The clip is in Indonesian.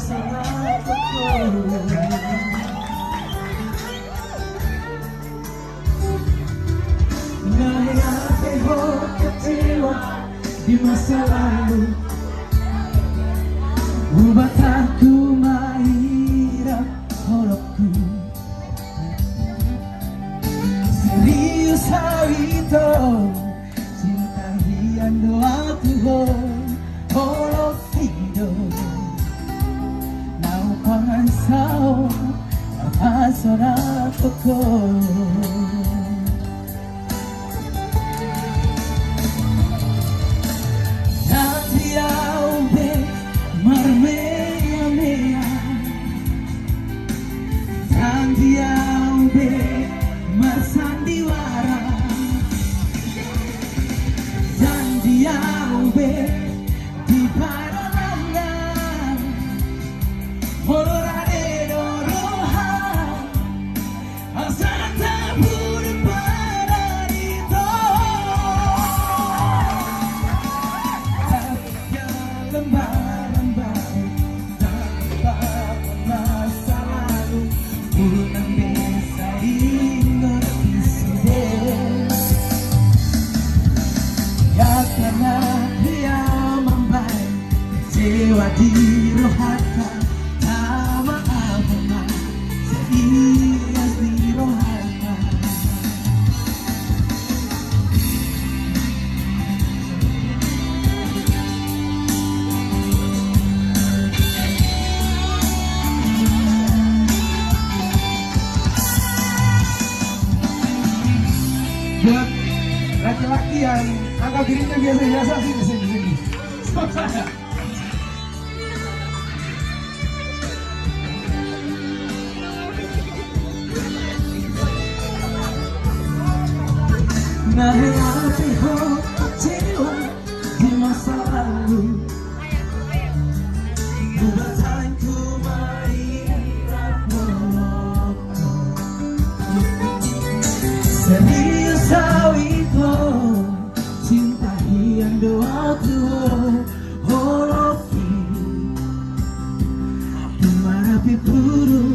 masalah aku. Nahihateho kecewa di masa lalu, buat aku mahirap horokku. Serius hal itu, cinta hian doa Tuhan, horok hidup. Nau pangsau, apa sorak toko. Sandiwara Sandiaube di Paranana Mororare Doroha Asata Puri Paranito Takya lembar-lembar tanpa masa lalu Unang desa karena dia membaik kecewa di rohaka tak maaf memang serius di rohaka. Buat laki-laki yang anggap dirinya biasa-biasa, sini. Stop saya. Nahihateho kecewa di masa lalu, buat aku mahirap horokku. Serius hal itu, cinta hian doa Tuhan, horoki, marapi puru